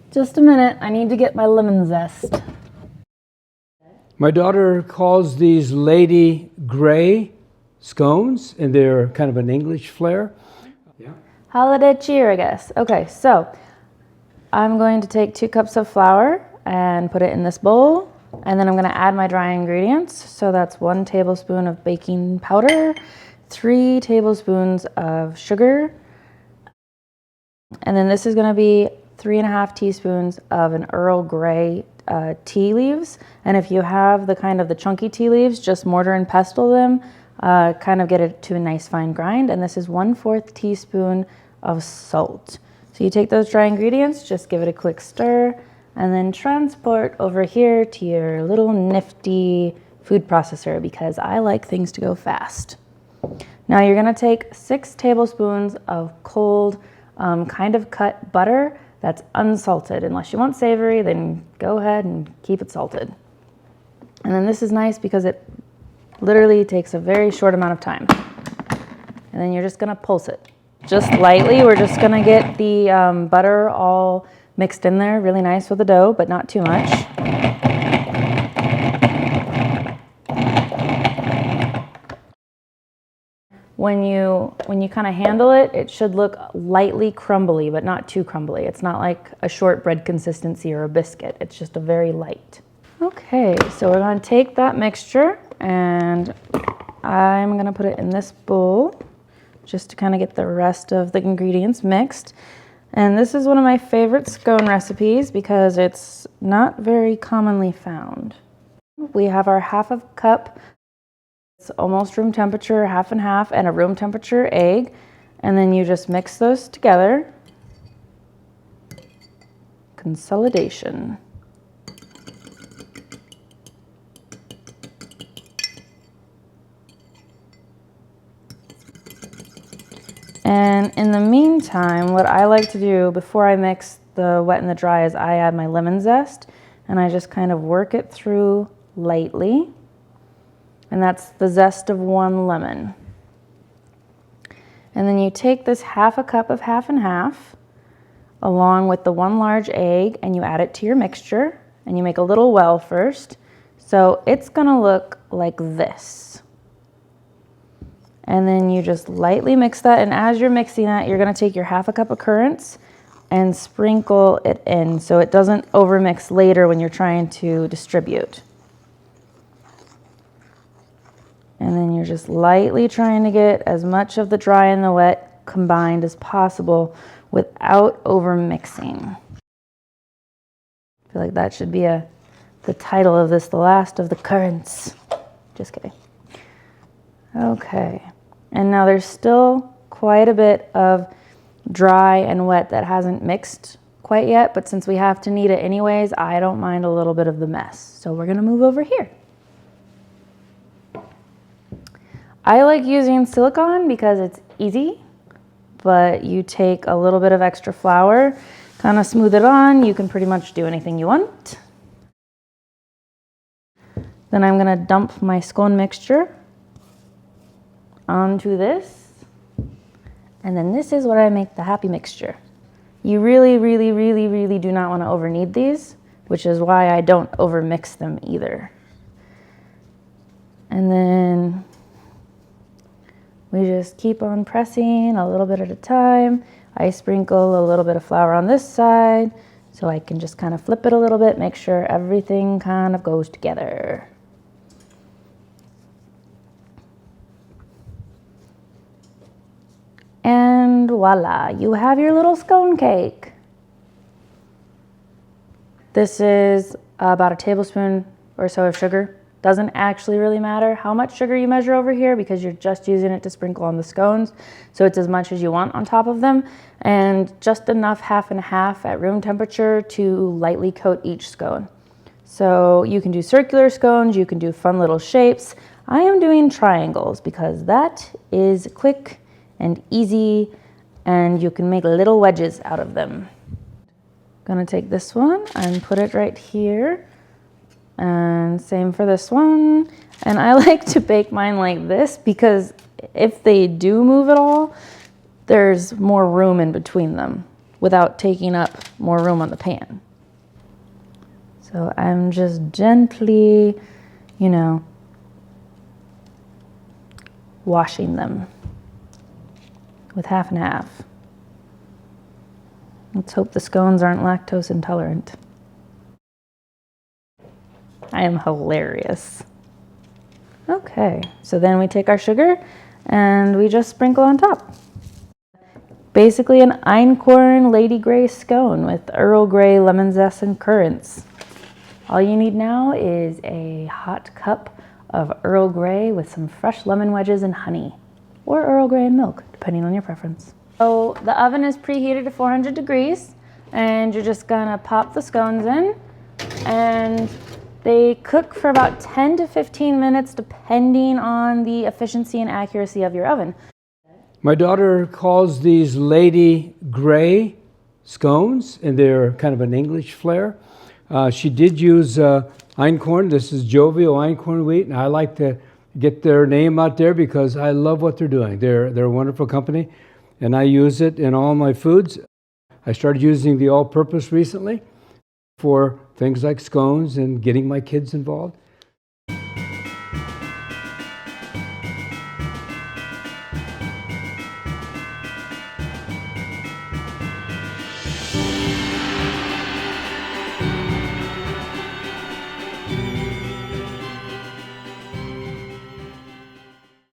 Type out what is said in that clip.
Just a minute, I need to get my lemon zest. My daughter calls these Lady Gray scones, and they're kind of an English flair. Yeah. Holiday cheer, I guess. Okay, so I'm going to take 2 cups of flour and put it in this bowl. And then I'm going to add my dry ingredients. So that's 1 tablespoon of baking powder, 3 tablespoons of sugar. And then this is going to be 3.5 teaspoons of an Earl Grey tea leaves. And if you have the kind of the chunky tea leaves, just mortar and pestle them, kind of get it to a nice fine grind. And this is 1/4 teaspoon of salt. So you take those dry ingredients, just give it a quick stir, and then transport over here to your little nifty food processor because I like things to go fast. Now you're gonna take 6 tablespoons of cold, kind of cut butter that's unsalted. Unless you want savory, then go ahead and keep it salted. And then this is nice because it literally takes a very short amount of time. And then you're just gonna pulse it. Just lightly, we're just gonna get the butter all mixed in there really nice with the dough, but not too much. When you kind of handle it, it should look lightly crumbly, but not too crumbly. It's not like a shortbread consistency or a biscuit. It's just a very light. Okay, so we're gonna take that mixture and I'm gonna put it in this bowl just to kind of get the rest of the ingredients mixed. And this is one of my favorite scone recipes because it's not very commonly found. We have our 1/2 cup, it's almost room temperature, 1/2 and a room temperature egg. And then you just mix those together. Consolidation. And in the meantime, what I like to do before I mix the wet and the dry is I add my lemon zest and I just kind of work it through lightly. And that's the zest of 1 lemon. And then you take this 1/2 cup of 1/2 along with the 1 large egg and you add it to your mixture and you make a little well first. So it's gonna look like this. And then you just lightly mix that, and as you're mixing that, you're gonna take your 1/2 cup of currants and sprinkle it in so it doesn't overmix later when you're trying to distribute. And then you're just lightly trying to get as much of the dry and the wet combined as possible without overmixing. I feel like that should be the title of this, The Last of the Currants. Just kidding. Okay. And now there's still quite a bit of dry and wet that hasn't mixed quite yet, but since we have to knead it anyways, I don't mind a little bit of the mess. So we're gonna move over here. I like using silicone because it's easy, but you take a little bit of extra flour, kind of smooth it on. You can pretty much do anything you want. Then I'm gonna dump my scone mixture onto this. And then this is what I make the happy mixture. You really, really, really, really do not want to over knead these, which is why I don't over mix them either. And then we just keep on pressing a little bit at a time. I sprinkle a little bit of flour on this side so I can just kind of flip it a little bit, make sure everything kind of goes together. And voila, you have your little scone cake. This is about a tablespoon or so of sugar. Doesn't actually really matter how much sugar you measure over here because you're just using it to sprinkle on the scones. So it's as much as you want on top of them, and just enough 1/2 at room temperature to lightly coat each scone. So you can do circular scones, you can do fun little shapes. I am doing triangles because that is quick and easy, and you can make little wedges out of them. Gonna take this one and put it right here, and same for this one. And I like to bake mine like this because if they do move at all, there's more room in between them. without taking up more room on the pan. So I'm just gently, you know, washing them with half and half. Let's hope the scones aren't lactose intolerant. I am hilarious. Okay, so then we take our sugar and we just sprinkle on top. Basically an Einkorn Lady Grey scone with Earl Grey, lemon zest, and currants. All you need now is a hot cup of Earl Grey with some fresh lemon wedges and honey, or Earl Grey and milk, depending on your preference. So the oven is preheated to 400 degrees, and you're just gonna pop the scones in, and they cook for about 10 to 15 minutes, depending on the efficiency and accuracy of your oven. My daughter calls these Lady Grey scones, and they're kind of an English flair. She did use Einkorn. This is jovial Einkorn wheat, and I like to get their name out there because I love what they're doing. They're a wonderful company, and I use it in all my foods. I started using the all-purpose recently for things like scones and getting my kids involved.